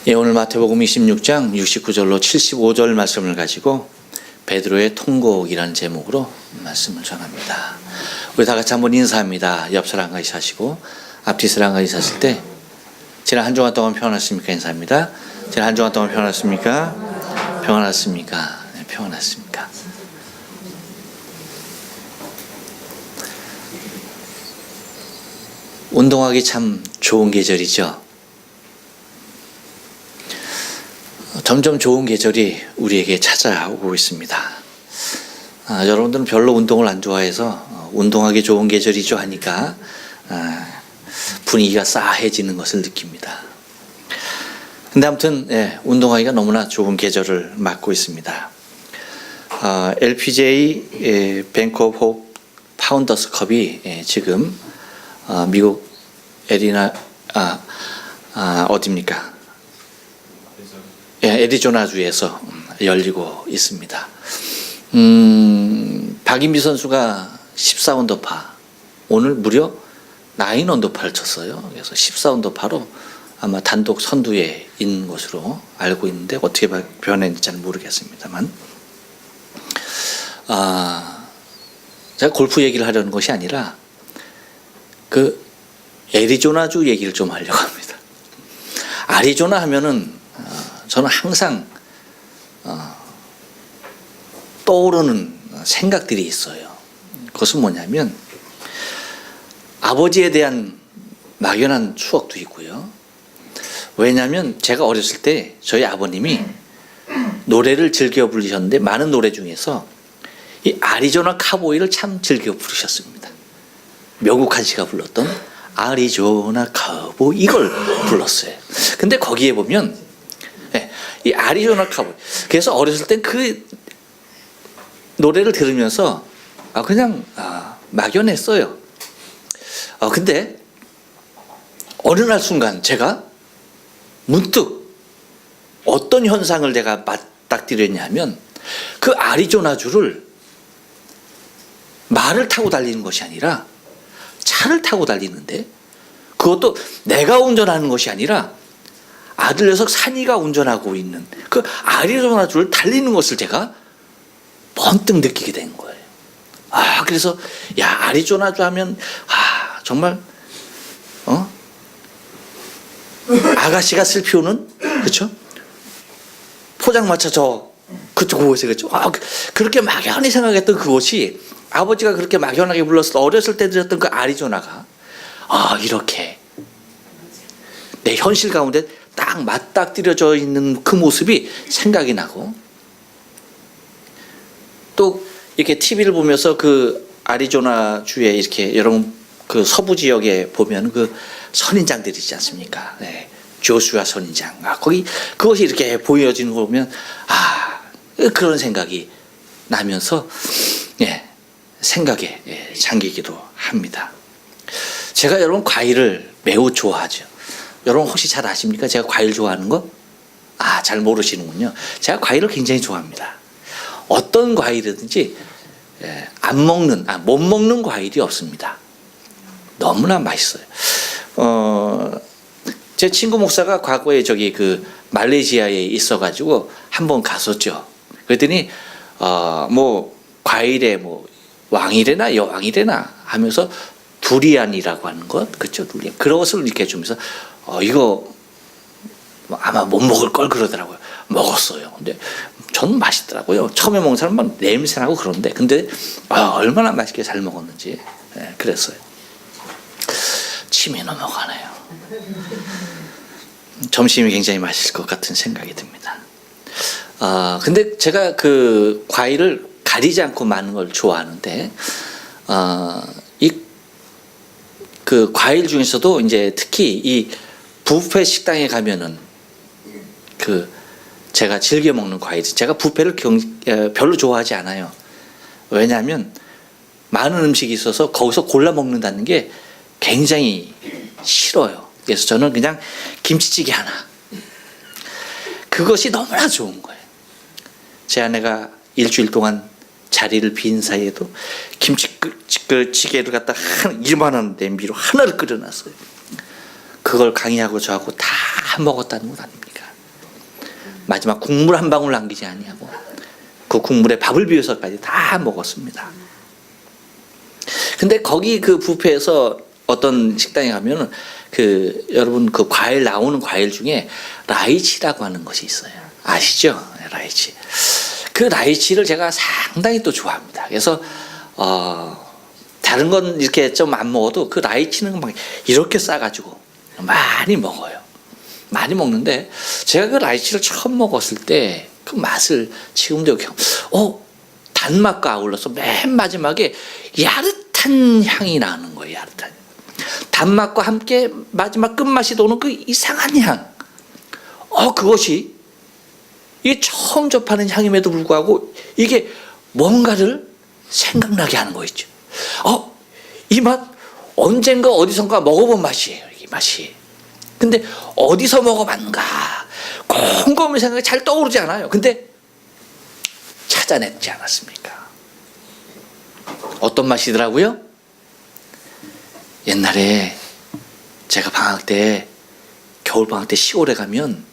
예, 오늘 마태복음 26장 69절로 75절 말씀을 가지고 베드로의 통곡이라는 제목으로 말씀을 전합니다. 우리 다 같이 한번 인사합니다. 옆 사람과 인사하시고 앞뒤 사람과 인사하실 때 지난 한 주간 동안 평안하십니까? 인사합니다. 지난 한 주간 동안 평안하십니까? 평안하십니까? 네, 평안하십니까? 운동하기 참 좋은 계절이죠. 점점 좋은 계절이 우리에게 찾아오고 있습니다. 여러분들은 별로 운동을 안 좋아해서 운동하기 좋은 계절이죠 하니까 분위기가 싸해지는 것을 느낍니다. 근데 아무튼 운동하기가 너무나 좋은 계절을 맞고 있습니다. LPGA 뱅크 오브 호프 파운더스 컵이 지금 미국 어디입니까? 애리조나주에서 열리고 있습니다. 박인비 선수가 14언더파, 오늘 무려 9언더파를 쳤어요. 그래서 14언더파로 아마 단독 선두에 있는 것으로 알고 있는데 어떻게 변했는지 잘 모르겠습니다만, 제가 골프 얘기를 하려는 것이 아니라 그 애리조나주 얘기를 좀 하려고 합니다. 애리조나 하면은 저는 항상 떠오르는 생각들이 있어요. 그것은 뭐냐면 아버지에 대한 막연한 추억도 있고요. 왜냐하면 제가 어렸을 때 저희 아버님이 노래를 즐겨 부르셨는데 많은 노래 중에서 이 애리조나 카보이를 참 즐겨 부르셨습니다. 명국한 씨가 불렀던 애리조나 카보이 이걸 불렀어요. 근데 거기에 보면 이 애리조나 카보이, 그래서 어렸을 땐 그 노래를 들으면서 그냥 막연했어요. 근데 어느 날 순간 제가 문득 어떤 현상을 내가 맞닥뜨렸냐면 그 애리조나주를 말을 타고 달리는 것이 아니라 차를 타고 달리는데, 그것도 내가 운전하는 것이 아니라 아들 녀석 산이가 운전하고 있는 그 애리조나주를 달리는 것을 제가 번뜩 느끼게 된 거예요. 그래서 애리조나주 하면 정말 아가씨가 슬 피우는, 그렇죠? 포장마차 그곳에, 그렇죠? 그렇게 막연히 생각했던 그곳이, 아버지가 그렇게 막연하게 불렀을 때 어렸을 때 들었던 그 애리조나가 이렇게 내 현실 가운데 딱 맞닥뜨려져 있는 그 모습이 생각이 나고, 또 이렇게 TV를 보면서 그 애리조나 주에 이렇게 여러분 그 서부 지역에 보면 그 선인장들이 있지 않습니까? 네. 조슈아 선인장. 거기 그것이 이렇게 보여지는 거 보면 그런 생각이 나면서 생각에 잠기기도 합니다. 제가 여러분 과일을 매우 좋아하죠. 여러분 혹시 잘 아십니까? 제가 과일 좋아하는 거? 잘 모르시는군요. 제가 과일을 굉장히 좋아합니다. 어떤 과일이든지 못 먹는 과일이 없습니다. 너무나 맛있어요. 제 친구 목사가 과거에 그 말레이시아에 있어가지고 한번 갔었죠. 그랬더니 과일에 왕이래나 여왕이래나 하면서 두리안이라고 하는 것, 그렇죠? 두리안. 그런 것을 이렇게 주면서 이거 아마 못 먹을 걸 그러더라고요. 먹었어요. 근데 저는 맛있더라고요. 처음에 먹은 사람은 냄새나고 그런데, 근데 얼마나 맛있게 잘 먹었는지 그랬어요. 침이 넘어가네요. 점심이 굉장히 맛있을 것 같은 생각이 듭니다. 근데 제가 그 과일을 가리지 않고 많은 걸 좋아하는데, 그 과일 중에서도 이제 특히 이 뷔페 식당에 가면은 제가 즐겨 먹는 과일, 제가 뷔페를 별로 좋아하지 않아요. 왜냐하면 많은 음식이 있어서 거기서 골라 먹는다는 게 굉장히 싫어요. 그래서 저는 그냥 김치찌개 하나, 그것이 너무나 좋은 거예요. 제 아내가 일주일 동안 자리를 빈 사이에도 김치찌개를 갖다 이만한 냄비로 하나를 끓여놨어요. 그걸 강의하고 저하고 다 먹었다는 것 아닙니까? 마지막 국물 한 방울 남기지 아니하고 그 국물에 밥을 비워서까지 다 먹었습니다. 근데 거기 그 뷔페에서 어떤 식당에 가면은 여러분 그 과일 나오는 과일 중에 라이치라고 하는 것이 있어요. 아시죠? 라이치. 그 라이치를 제가 상당히 또 좋아합니다. 그래서 다른 건 이렇게 좀 안 먹어도 그 라이치는 막 이렇게 싸가지고 많이 먹어요. 많이 먹는데 제가 그 라이치를 처음 먹었을 때 그 맛을 지금도 단맛과 아울러서 맨 마지막에 야릇한 향이 나는 거예요. 야릇한 단맛과 함께 마지막 끝맛이 도는 그 이상한 향. 그것이 이게 처음 접하는 향임에도 불구하고 이게 뭔가를 생각나게 하는 거 있죠. 이 맛 언젠가 어디선가 먹어본 맛이에요. 이 맛이. 근데 어디서 먹어봤는가 곰곰이 생각이 잘 떠오르지 않아요. 근데 찾아냈지 않았습니까? 어떤 맛이더라고요? 옛날에 제가 겨울방학 때 시골에 가면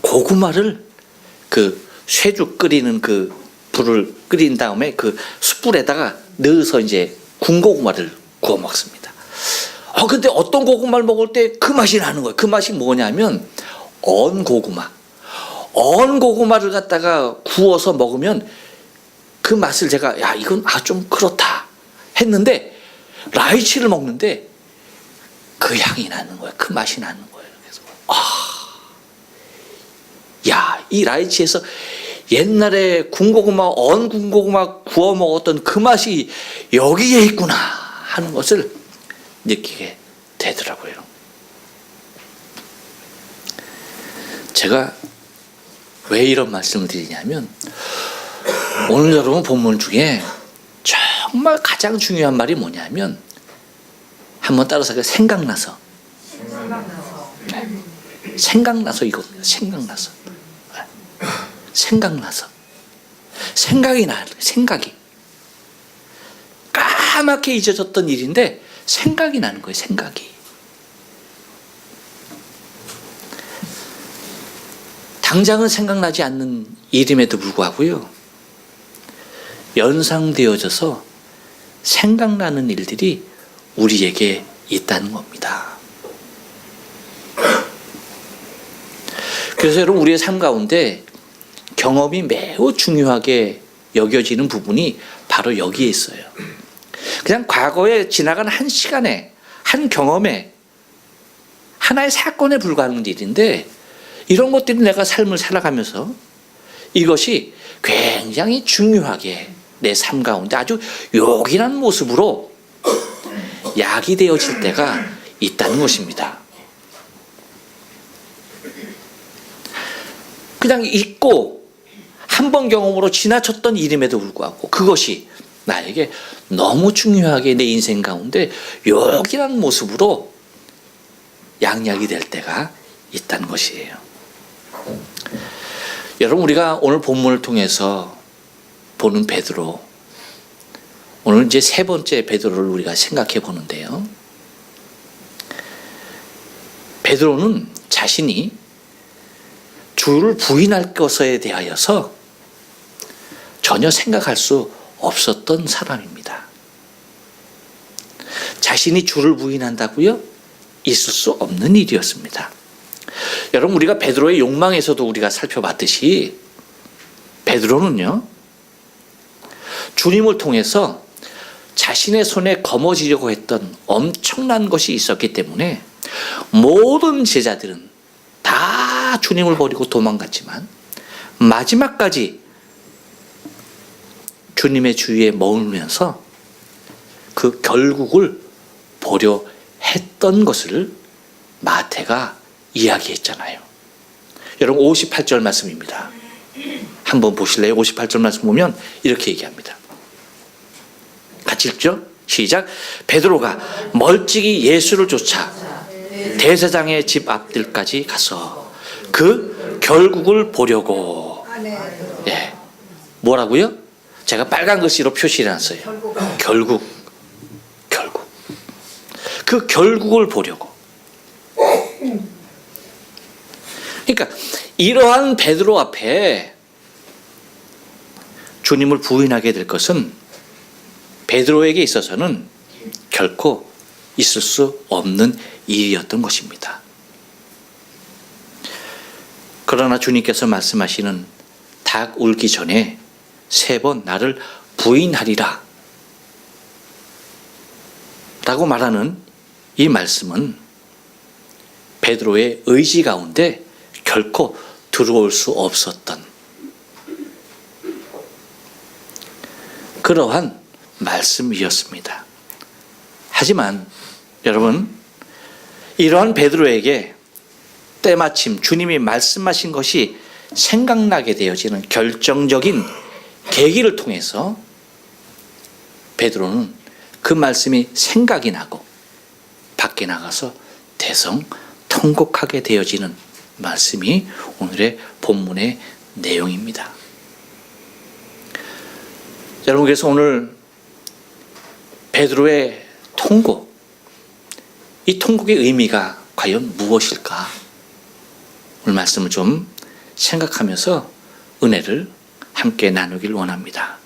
고구마를 그 쇠죽 끓이는 그 불을 끓인 다음에 그 숯불에다가 넣어서 이제 군고구마를 구워 먹습니다. 근데 어떤 고구마를 먹을 때 그 맛이 나는 거예요. 그 맛이 뭐냐면 언 고구마를 갖다가 구워서 먹으면 그 맛을 제가 이건 좀 그렇다 했는데 라이치를 먹는데 그 향이 나는 거예요. 그 맛이 나는 거예요. 그래서 이 라이치에서 옛날에 언 군고구마 구워 먹었던 그 맛이 여기에 있구나 하는 것을 느끼게 되더라고요. 제가 왜 이런 말씀을 드리냐면 오늘 여러분 본문 중에 정말 가장 중요한 말이 뭐냐면 한번 따라서 생각나서 이겁니다. 생각나서 생각이 나요. 생각이 까맣게 잊어졌던 일인데 생각이 나는 거예요. 생각이. 당장은 생각나지 않는 일임에도 불구하고요. 연상되어져서 생각나는 일들이 우리에게 있다는 겁니다. 그래서 여러분 우리의 삶 가운데 경험이 매우 중요하게 여겨지는 부분이 바로 여기에 있어요. 그냥 과거에 지나간 한 시간에 한 경험에 하나의 사건에 불과한 일인데 이런 것들이 내가 삶을 살아가면서 이것이 굉장히 중요하게 내 삶 가운데 아주 요긴한 모습으로 야기되어질 때가 있다는 것입니다. 그냥 잊고 한 번 경험으로 지나쳤던 일임에도 불구하고 그것이 나에게 너무 중요하게 내 인생 가운데 요긴한 모습으로 양약이 될 때가 있다는 것이에요. 여러분 우리가 오늘 본문을 통해서 보는 베드로, 오늘 이제 세 번째 베드로를 우리가 생각해 보는데요. 베드로는 자신이 주를 부인할 것에 대하여서 전혀 생각할 수 없었던 사람입니다. 자신이 주를 부인한다고요? 있을 수 없는 일이었습니다. 여러분 우리가 베드로의 욕망에서도 우리가 살펴봤듯이 베드로는요 주님을 통해서 자신의 손에 거머쥐려고 했던 엄청난 것이 있었기 때문에 모든 제자들은 다 주님을 버리고 도망갔지만 마지막까지 주님의 주위에 머물면서 그 결국을 보려 했던 것을 마태가 이야기했잖아요. 여러분 58절 말씀입니다. 한번 보실래요? 58절 말씀 보면 이렇게 얘기합니다. 같이 읽죠? 시작. 베드로가 멀찍이 예수를 쫓아 대제사장의 집 앞들까지 가서 그 결국을 보려고. 예. 뭐라고요? 제가 빨간 글씨로 표시해 놨어요. 결국. 그 결국을 보려고. 그러니까 이러한 베드로 앞에 주님을 부인하게 될 것은 베드로에게 있어서는 결코 있을 수 없는 일이었던 것입니다. 그러나 주님께서 말씀하시는 닭 울기 전에 3번 나를 부인하리라 라고 말하는 이 말씀은 베드로의 의지 가운데 결코 들어올 수 없었던 그러한 말씀이었습니다. 하지만 여러분, 이러한 베드로에게 때마침 주님이 말씀하신 것이 생각나게 되어지는 결정적인 계기를 통해서 베드로는 그 말씀이 생각이 나고 밖에 나가서 대성통곡하게 되어지는 말씀이 오늘의 본문의 내용입니다. 여러분, 그래서 오늘 베드로의 통곡, 이 통곡의 의미가 과연 무엇일까? 오늘 말씀을 좀 생각하면서 은혜를 함께 나누길 원합니다.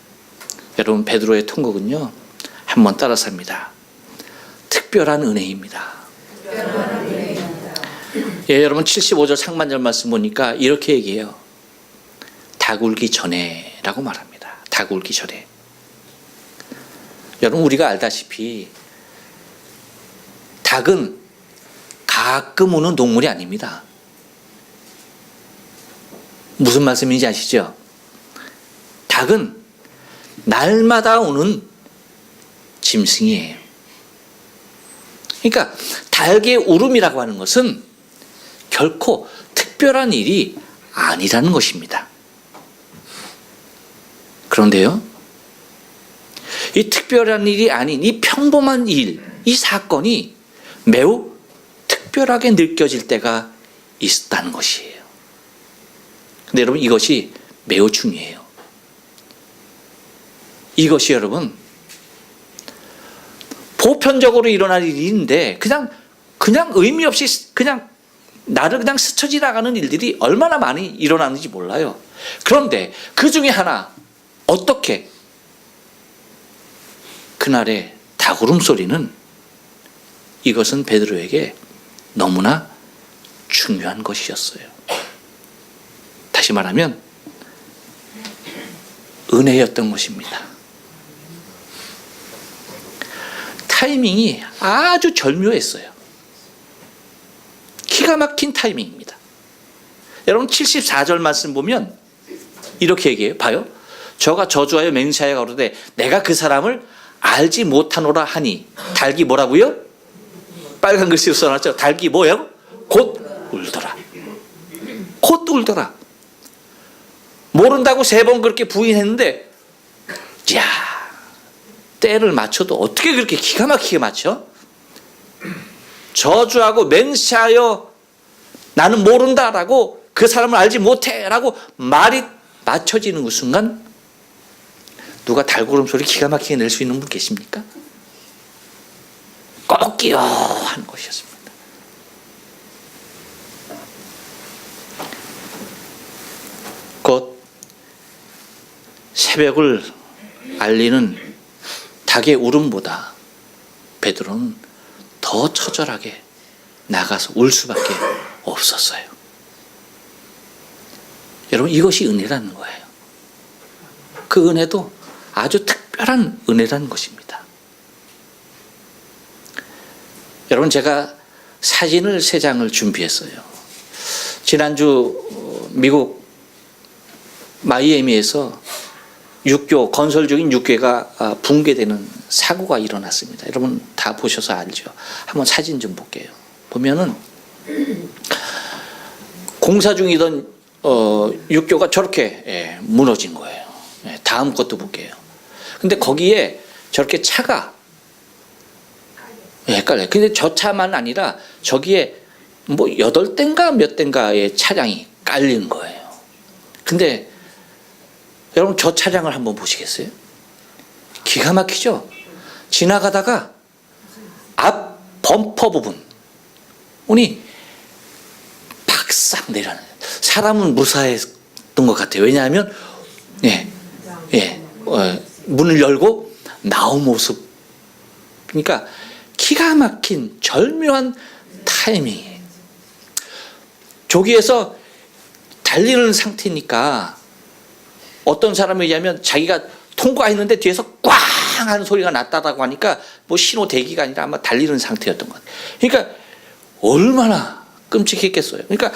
여러분, 베드로의 통곡은요, 한번 따라서 합니다. 특별한 은혜입니다. 예, 여러분 75절 상반절 말씀 보니까 이렇게 얘기해요. 닭 울기 전에 라고 말합니다. 닭 울기 전에. 여러분, 우리가 알다시피 닭은 가끔 우는 동물이 아닙니다. 무슨 말씀인지 아시죠? 닭은 날마다 우는 짐승이에요. 그러니까 닭의 울음이라고 하는 것은 결코 특별한 일이 아니라는 것입니다. 그런데요, 이 특별한 일이 아닌 이 평범한 일, 이 사건이 매우 특별하게 느껴질 때가 있다는 것이에요. 근데 여러분, 이것이 매우 중요해요. 이것이 여러분 보편적으로 일어날 일인데 그냥 의미 없이 그냥 나를 그냥 스쳐 지나가는 일들이 얼마나 많이 일어나는지 몰라요. 그런데 그 중에 하나, 어떻게 그날의 닭 울음소리는 이것은 베드로에게 너무나 중요한 것이었어요. 다시 말하면 은혜였던 것입니다. 타이밍이 아주 절묘했어요. 기가 막힌 타이밍입니다. 여러분 74절 말씀 보면 이렇게 얘기해요. 봐요. 저가 저주하여 맹세하여 가로되 내가 그 사람을 알지 못하노라 하니, 닭이 뭐라고요? 빨간 글씨로 써놨죠. 닭이 뭐예요? 곧 울더라. 곧 울더라. 모른다고 3번 그렇게 부인했는데, 야, 때를 맞춰도 어떻게 그렇게 기가 막히게 맞춰? 저주하고 맹세하여 나는 모른다라고, 그 사람을 알지 못해라고 말이 맞춰지는 그 순간 누가 달구름 소리 기가 막히게 낼 수 있는 분 계십니까? 꼭 끼어 하는 것이었습니다. 곧 새벽을 알리는 닭의 울음보다 베드로는 더 처절하게 나가서 울 수밖에 없었어요. 여러분, 이것이 은혜라는 거예요. 그 은혜도 아주 특별한 은혜라는 것입니다. 여러분, 제가 사진을 3장을 준비했어요. 지난주 미국 마이애미에서 건설 중인 육교가 붕괴되는 사고가 일어났습니다. 여러분 다 보셔서 알죠. 한번 사진 좀 볼게요. 보면은 공사 중이던 육교가 저렇게 무너진 거예요. 다음 것도 볼게요. 근데 거기에 저렇게 차가 헷갈려요. 근데 저 차만 아니라 저기에 뭐 8대인가 몇 대인가의 차량이 깔린 거예요. 근데 여러분 저 차량을 한번 보시겠어요? 기가 막히죠? 지나가다가 앞 범퍼 부분이 싹 내려는. 사람은 무사했던 것 같아요. 왜냐하면 문을 열고 나온 모습. 그러니까 기가 막힌 절묘한 타이밍이에요. 조기에서 달리는 상태니까 어떤 사람에 의하면 자기가 통과했는데 뒤에서 꽝 하는 소리가 났다고 하니까 뭐 신호 대기가 아니라 아마 달리는 상태였던 것 같아요. 그러니까 얼마나 끔찍했겠어요. 그러니까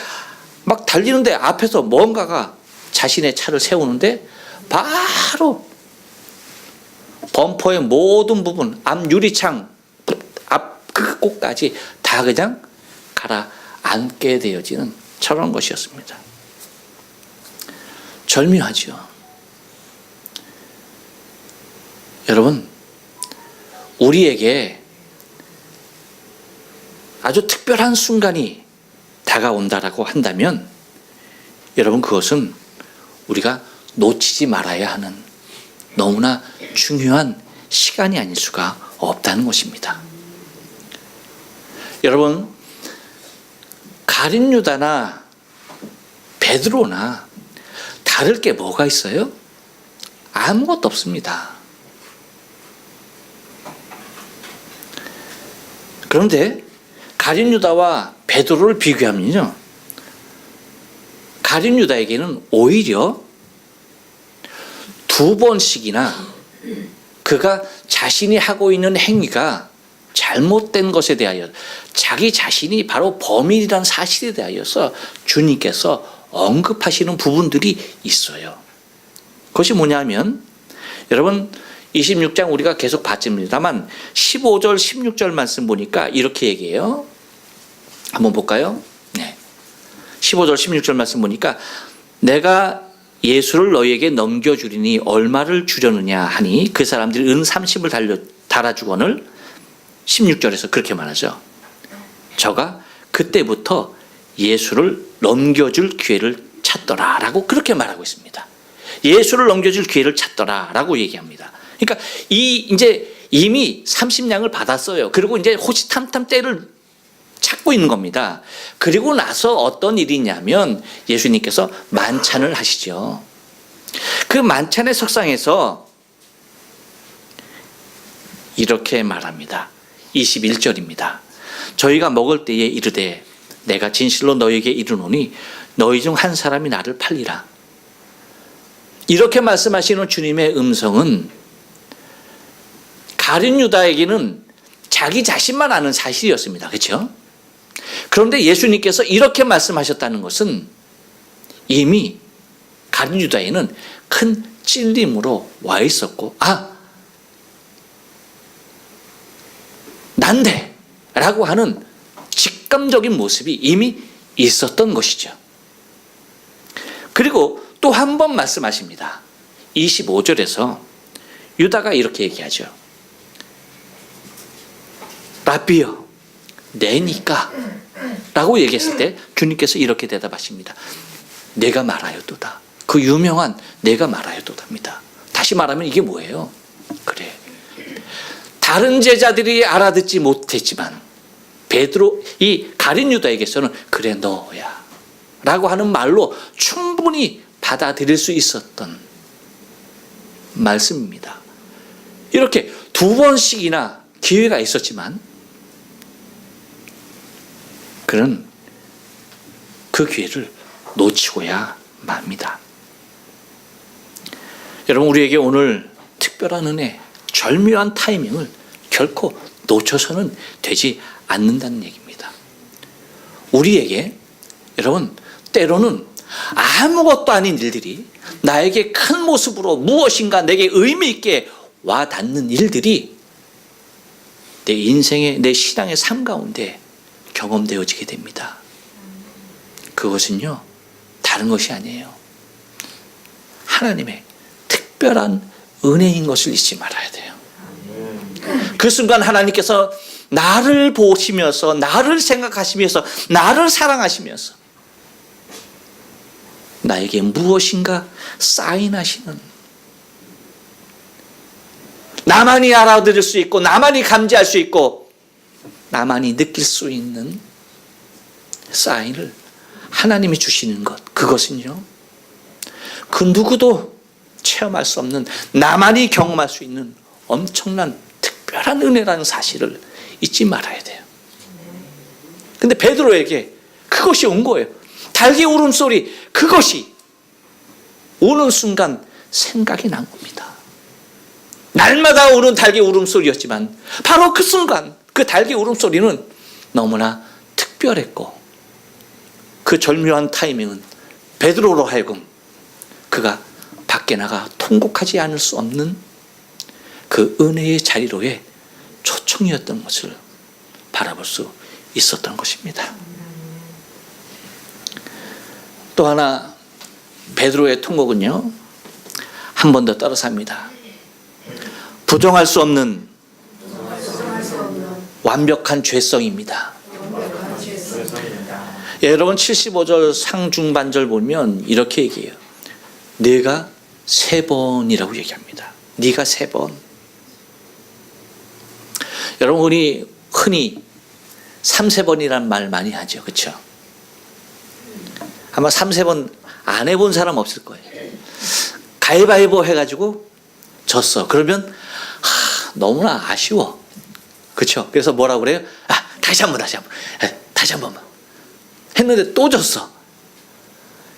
막 달리는데 앞에서 뭔가가 자신의 차를 세우는데 바로 범퍼의 모든 부분, 앞 유리창, 앞 그 꼭까지 다 그냥 가라앉게 되어지는 저런 것이었습니다. 절묘하죠. 여러분, 우리에게 아주 특별한 순간이 다가온다라고 한다면 여러분, 그것은 우리가 놓치지 말아야 하는 너무나 중요한 시간이 아닐 수가 없다는 것입니다. 여러분, 가룟 유다나 베드로나 다를 게 뭐가 있어요? 아무것도 없습니다. 그런데 가룟 유다와 베드로를 비교하면요, 가룟 유다에게는 오히려 2번씩이나 그가 자신이 하고 있는 행위가 잘못된 것에 대하여, 자기 자신이 바로 범인이라는 사실에 대하여서 주님께서 언급하시는 부분들이 있어요. 그것이 뭐냐면, 여러분 26장 우리가 계속 봤습니다만 15절 16절 말씀 보니까 이렇게 얘기해요. 한번 볼까요? 15절 16절 말씀 보니까 내가 예수를 너희에게 넘겨주리니 얼마를 주려느냐 하니 그 사람들이 은 30을 달아주거늘. 16절에서 그렇게 말하죠. 저가 그때부터 예수를 넘겨줄 기회를 찾더라 라고 그렇게 말하고 있습니다. 예수를 넘겨줄 기회를 찾더라 라고 얘기합니다. 그러니까 이제 이미 30냥을 받았어요. 그리고 이제 호시탐탐 때를 찾고 있는 겁니다. 그리고 나서 어떤 일이 있냐면 예수님께서 만찬을 하시죠. 그 만찬의 석상에서 이렇게 말합니다. 21절입니다. 저희가 먹을 때에 이르되 내가 진실로 너희에게 이르노니 너희 중 한 사람이 나를 팔리라. 이렇게 말씀하시는 주님의 음성은 가룟 유다에게는 자기 자신만 아는 사실이었습니다. 그렇죠? 그런데 예수님께서 이렇게 말씀하셨다는 것은 이미 가룟 유다에는 큰 찔림으로 와 있었고, 난데 라고 하는 직감적인 모습이 이미 있었던 것이죠. 그리고 또 한 번 말씀하십니다. 25절에서 유다가 이렇게 얘기하죠. 라비여 내니까 라고 얘기했을 때 주님께서 이렇게 대답하십니다. 내가 말하였도다. 그 유명한 내가 말하였도다입니다. 다시 말하면 이게 뭐예요? 그래, 다른 제자들이 알아듣지 못했지만 베드로, 이 가룟 유다에게서는 그래 너야 라고 하는 말로 충분히 받아들일 수 있었던 말씀입니다. 이렇게 2번씩이나 기회가 있었지만 그는 그 기회를 놓치고야 맙니다. 여러분, 우리에게 오늘 특별한 은혜, 절묘한 타이밍을 결코 놓쳐서는 되지 않는다는 얘기입니다. 우리에게 여러분 때로는 아무것도 아닌 일들이 나에게 큰 모습으로 무엇인가 내게 의미 있게 와 닿는 일들이 내 인생의, 내 신앙의 삶 가운데 경험되어지게 됩니다. 그것은요, 다른 것이 아니에요. 하나님의 특별한 은혜인 것을 잊지 말아야 돼요. 그 순간 하나님께서 나를 보시면서, 나를 생각하시면서, 나를 사랑하시면서 나에게 무엇인가 사인하시는, 나만이 알아들을 수 있고 나만이 감지할 수 있고 나만이 느낄 수 있는 사인을 하나님이 주시는 것, 그것은요, 그 누구도 체험할 수 없는, 나만이 경험할 수 있는 엄청난 특별한 은혜라는 사실을 잊지 말아야 돼요. 근데 베드로에게 그것이 온 거예요. 달기 울음소리, 그것이 오는 순간 생각이 난 겁니다. 날마다 오는 달기 울음소리였지만 바로 그 순간 그 달기 울음소리는 너무나 특별했고, 그 절묘한 타이밍은 베드로로 하여금 그가 밖에 나가 통곡하지 않을 수 없는 그 은혜의 자리로의 초청이었던 것을 바라볼 수 있었던 것입니다. 또 하나 베드로의 통곡은요, 한 번 더 따라삽니다. 부정할 수 없는 완벽한 죄성입니다. 여러분 75절 상중반절 보면 이렇게 얘기해요. 네가 3번이라고 얘기합니다. 네가 3번. 여러분 우리 흔히 3-4번이란 말 많이 하죠. 그렇죠? 아마 3-4번 안 해본 사람 없을 거예요. 가위바위보 해가지고 졌어. 그러면 너무나 아쉬워. 그렇죠? 그래서 뭐라고 그래요? 다시 한 번만 했는데 또 졌어.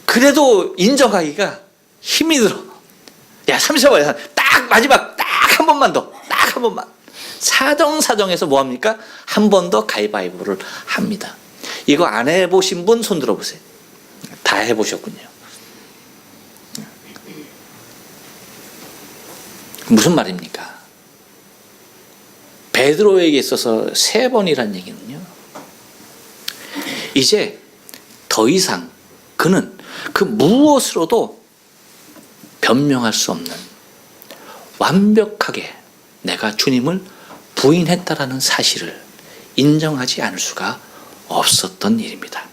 그래도 인정하기가 힘이 들어. 야, 30번 딱 마지막 딱 한 번만 더, 딱 한 번만. 사정사정해서 뭐 합니까? 한 번 더 가위바위보를 합니다. 이거 안 해보신 분 손 들어보세요. 다 해보셨군요. 무슨 말입니까? 베드로에게 있어서 3번이란 얘기는요, 이제 더 이상 그는 그 무엇으로도 변명할 수 없는, 완벽하게 내가 주님을 부인했다라는 사실을 인정하지 않을 수가 없었던 일입니다.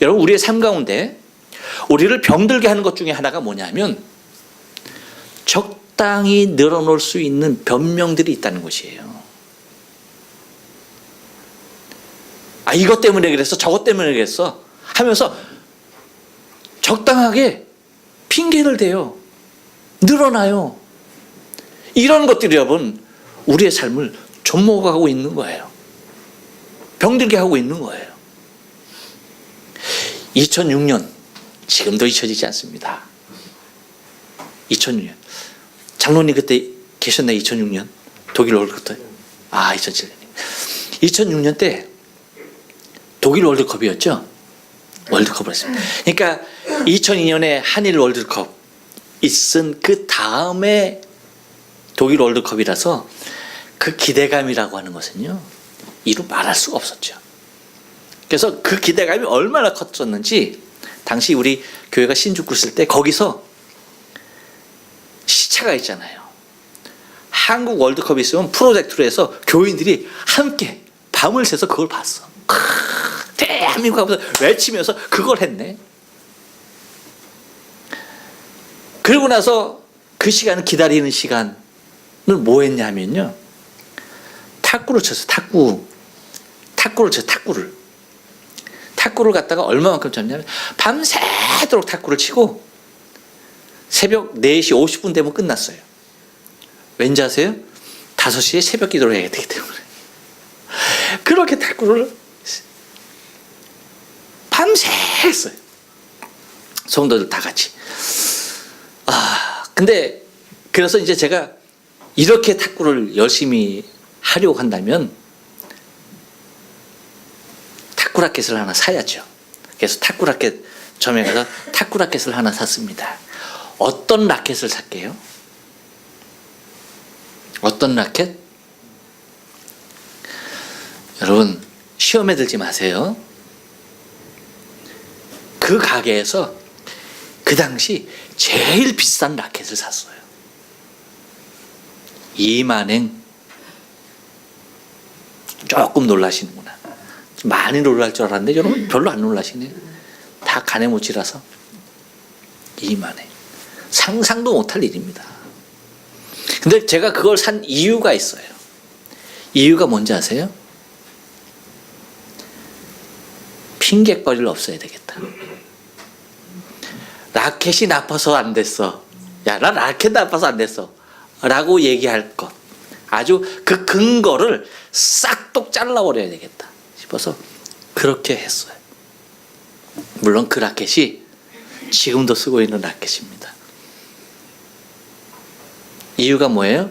여러분 우리의 삶 가운데 우리를 병들게 하는 것 중에 하나가 뭐냐면 적당히 늘어놓을 수 있는 변명들이 있다는 것이에요. 이것 때문에 그랬어, 저것 때문에 그랬어 하면서 적당하게 핑계를 대요. 늘어나요. 이런 것들이 여러분 우리의 삶을 좀먹어가고 있는 거예요. 병들게 하고 있는 거예요. 2006년, 지금도 잊혀지지 않습니다. 2006년. 장로님 그때 계셨나요? 2006년? 독일 월드컵 때? 2007년. 2006년 때 독일 월드컵이었죠? 월드컵을 했습니다. 그러니까 2002년에 한일 월드컵 있은 그 다음에 독일 월드컵이라서 그 기대감이라고 하는 것은요, 이루 말할 수가 없었죠. 그래서 그 기대감이 얼마나 컸었는지 당시 우리 교회가 신주쿠 있을 때 거기서 시차가 있잖아요. 한국 월드컵이 있으면 프로젝트로 해서 교인들이 함께 밤을 새서 그걸 봤어. 대한민국 하면서 외치면서 그걸 했네. 그러고 나서 그 시간을 기다리는 시간을 뭐 했냐면요, 탁구를 쳤어. 탁구를 갖다가 얼마만큼 쳤냐면 밤새도록 탁구를 치고 새벽 4시 50분 되면 끝났어요. 왠지 아세요? 5시에 새벽 기도를 해야 되기 때문에. 그렇게 탁구를 밤새 했어요. 성도들 다 같이. 근데 그래서 이제 제가 이렇게 탁구를 열심히 하려고 한다면 탁구 라켓을 하나 사야죠. 그래서 탁구 라켓 점에 가서 탁구 라켓을 하나 샀습니다. 어떤 라켓을 살게요? 어떤 라켓? 여러분 시험에 들지 마세요. 그 가게에서 그 당시 제일 비싼 라켓을 샀어요. 2만엔. 조금 놀라시는구나. 많이 놀랄 줄 알았는데 여러분 별로 안 놀라시네요. 다 가네모치라서 2만엔. 상상도 못할 일입니다. 근데 제가 그걸 산 이유가 있어요. 이유가 뭔지 아세요? 핑계거리를 없애야 되겠다. 라켓이 나빠서 안 됐어. 야, 나 라켓 나빠서 안 됐어. 라고 얘기할 것. 아주 그 근거를 싹둑 잘라버려야 되겠다 싶어서 그렇게 했어요. 물론 그 라켓이 지금도 쓰고 있는 라켓입니다. 이유가 뭐예요?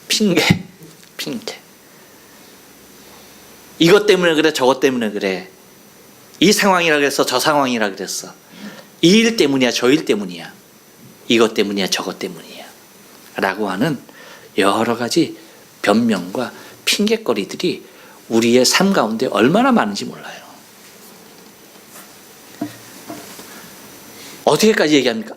핑계. 이것 때문에 그래, 저것 때문에 그래. 이 상황이라 그랬어, 저 상황이라 그랬어. 이 일 때문이야, 저 일 때문이야. 이것 때문이야, 저것 때문이야. 라고 하는 여러 가지 변명과 핑계거리들이 우리의 삶 가운데 얼마나 많은지 몰라요. 어떻게까지 얘기합니까?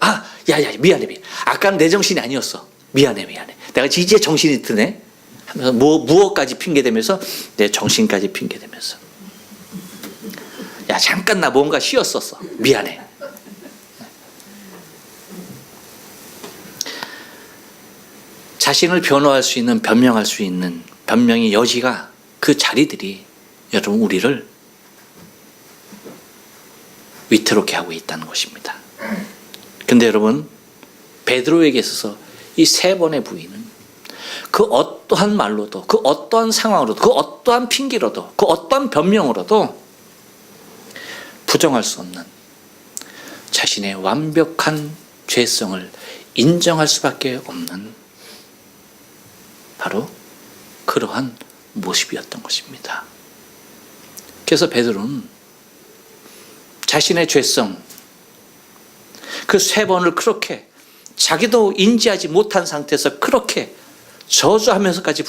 야, 미안해. 아까는 내 정신이 아니었어. 미안해. 내가 이제 정신이 드네. 하면서 무엇까지 핑계대면서 내 정신까지 핑계대면서. 야, 잠깐 나 뭔가 쉬었었어. 미안해. 자신을 변호할 수 있는, 변명할 수 있는 변명의 여지가, 그 자리들이 여러분 우리를 위태롭게 하고 있다는 것입니다. 근데 여러분, 베드로에게 있어서 이 세 번의 부인은 그 어떠한 말로도, 그 어떠한 상황으로도, 그 어떠한 핑계로도, 그 어떠한 변명으로도 부정할 수 없는 자신의 완벽한 죄성을 인정할 수밖에 없는 바로 그러한 모습이었던 것입니다. 그래서 베드로는 자신의 죄성, 그 세 번을 그렇게 자기도 인지하지 못한 상태에서 그렇게 저주하면서까지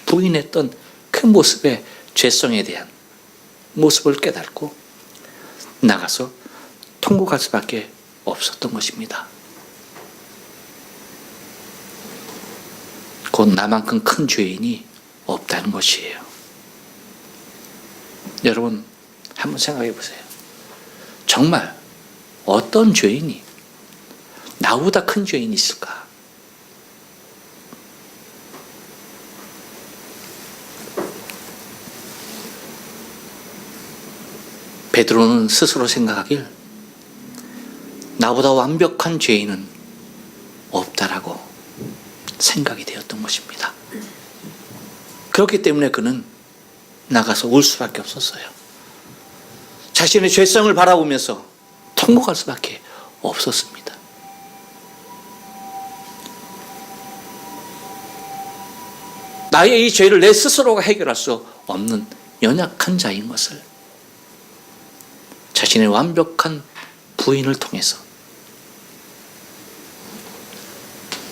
부인했던 그 모습의 죄성에 대한 모습을 깨닫고 나가서 통곡할 수밖에 없었던 것입니다. 곧 나만큼 큰 죄인이 없다는 것이에요. 여러분, 한번 생각해 보세요. 정말 어떤 죄인이 나보다 큰 죄인이 있을까? 베드로는 스스로 생각하길 나보다 완벽한 죄인은 없다라고 생각이 되었던 것입니다. 그렇기 때문에 그는 나가서 울 수밖에 없었어요. 자신의 죄성을 바라보면서 통곡할 수밖에 없었습니다. 나의 이 죄를 내 스스로가 해결할 수 없는 연약한 자인 것을 자신의 완벽한 부인을 통해서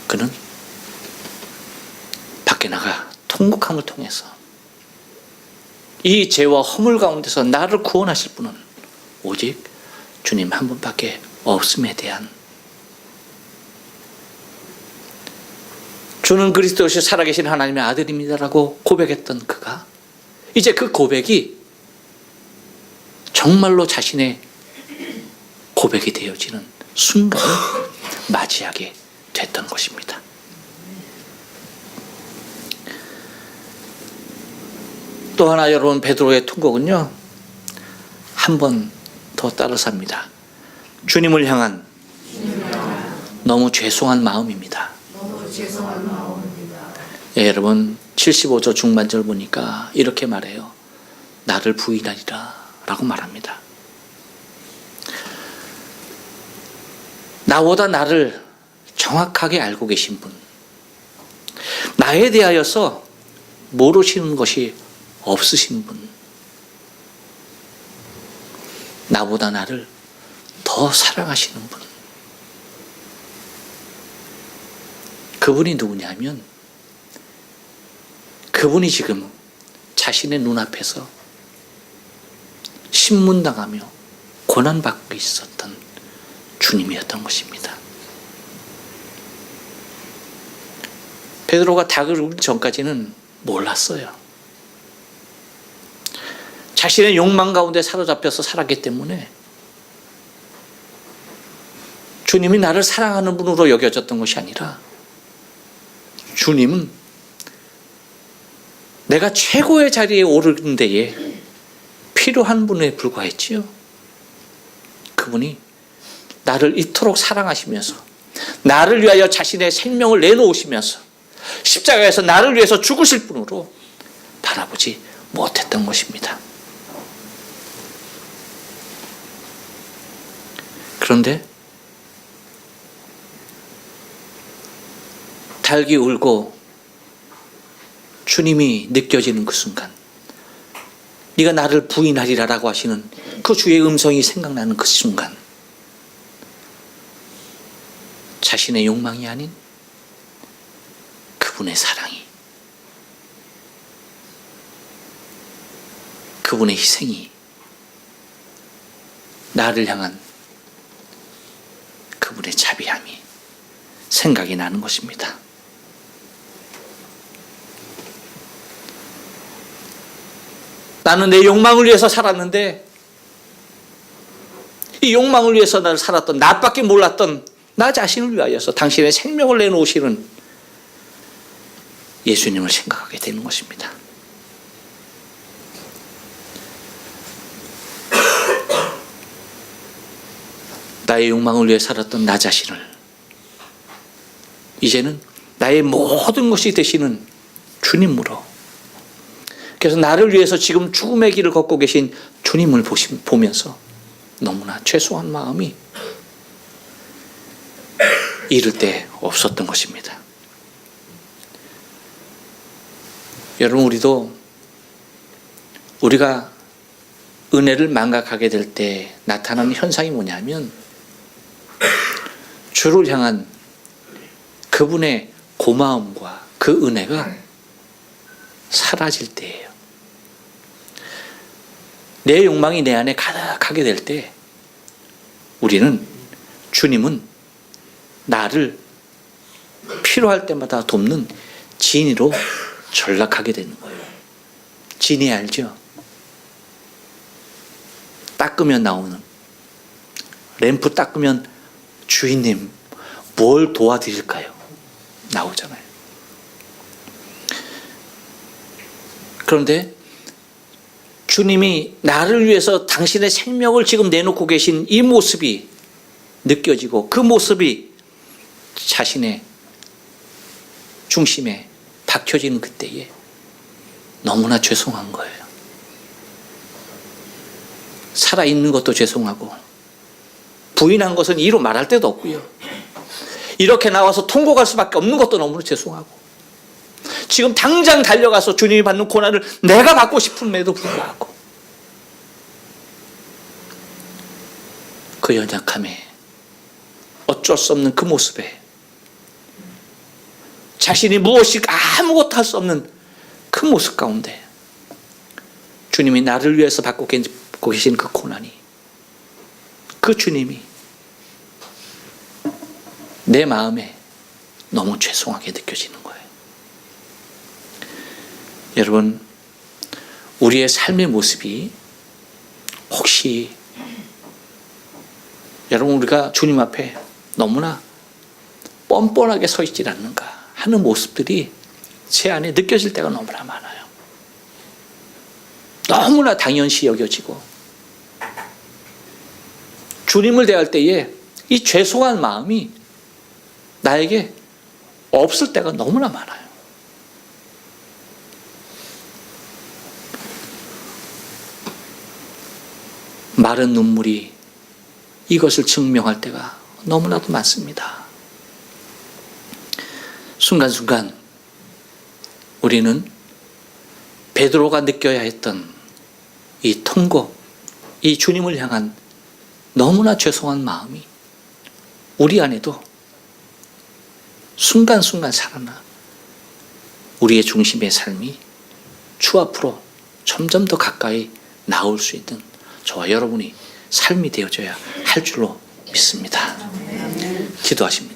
그는 밖에 나가 통곡함을 통해서 이 죄와 허물 가운데서 나를 구원하실 분은 오직 주님 한 분밖에 없음에 대한, 주는 그리스도시 살아계신 하나님의 아들입니다라고 고백했던 그가 이제 그 고백이 정말로 자신의 고백이 되어지는 순간을 맞이하게 됐던 것입니다. 또 하나 여러분, 베드로의 통곡은요, 한 번 더 따라서 합니다. 주님을 향한 너무 죄송한 마음입니다. 예, 여러분 75절 중반절 보니까 이렇게 말해요. 나를 부인하리라 라고 말합니다. 나보다 나를 정확하게 알고 계신 분, 나에 대하여서 모르시는 것이 없으신 분, 나보다 나를 더 사랑하시는 분, 그분이 누구냐면 그분이 지금 자신의 눈앞에서 신문당하며 고난받고 있었던 주님이었던 것입니다. 베드로가 닭을 울기 전까지는 몰랐어요. 자신의 욕망 가운데 사로잡혀서 살았기 때문에 주님이 나를 사랑하는 분으로 여겨졌던 것이 아니라 주님은 내가 최고의 자리에 오르는 데에 필요한 분에 불과했지요. 그분이 나를 이토록 사랑하시면서 나를 위하여 자신의 생명을 내놓으시면서 십자가에서 나를 위해서 죽으실 분으로 바라보지 못했던 것입니다. 그런데 닭이 울고 주님이 느껴지는 그 순간, 네가 나를 부인하리라라고 하시는 그 주의 음성이 생각나는 그 순간, 자신의 욕망이 아닌 그분의 사랑이, 그분의 희생이 나를 향한 그분의 자비함이 생각이 나는 것입니다. 나는 내 욕망을 위해서 살았는데 이 욕망을 위해서 나를 살았던, 나밖에 몰랐던 나 자신을 위하여서 당신의 생명을 내놓으시는 예수님을 생각하게 되는 것입니다. 나의 욕망을 위해 살았던 나 자신을 이제는 나의 모든 것이 되시는 주님으로, 그래서 나를 위해서 지금 죽음의 길을 걷고 계신 주님을 보면서 너무나 죄송한 마음이 이를 데 없었던 것입니다. 여러분, 우리가 은혜를 망각하게 될 때 나타나는 현상이 뭐냐면 주를 향한 그분의 고마움과 그 은혜가 사라질 때예요. 내 욕망이 내 안에 가득하게 될 때 주님은 나를 필요할 때마다 돕는 진이로 전락하게 되는 거예요. 진이 알죠? 닦으면 나오는, 램프 닦으면 주인님 뭘 도와드릴까요? 나오잖아요. 그런데 주님이 나를 위해서 당신의 생명을 지금 내놓고 계신 이 모습이 느껴지고 그 모습이 자신의 중심에 박혀지는 그때에 너무나 죄송한 거예요. 살아있는 것도 죄송하고 부인한 것은 이로 말할 데도 없고요. 이렇게 나와서 통곡할 수밖에 없는 것도 너무나 죄송하고 지금 당장 달려가서 주님이 받는 고난을 내가 받고 싶음에도 불구하고 그 연약함에 어쩔 수 없는 그 모습에 자신이 무엇이 아무것도 할 수 없는 그 모습 가운데 주님이 나를 위해서 받고 계신 그 고난이, 그 주님이 내 마음에 너무 죄송하게 느껴지는 거예요. 여러분, 우리의 삶의 모습이 혹시 여러분 우리가 주님 앞에 너무나 뻔뻔하게 서 있질 않는가 하는 모습들이 제 안에 느껴질 때가 너무나 많아요. 너무나 당연시 여겨지고 주님을 대할 때에 이 죄송한 마음이 나에게 없을 때가 너무나 많아요. 마른 눈물이 이것을 증명할 때가 너무나도 많습니다. 순간순간 우리는 베드로가 느껴야 했던 이 통곡, 이 주님을 향한 너무나 죄송한 마음이 우리 안에도 순간순간 살아나 우리의 중심의 삶이 주 앞으로 점점 더 가까이 나올 수 있는 저와 여러분이 삶이 되어져야 할 줄로 믿습니다. 기도하십니다.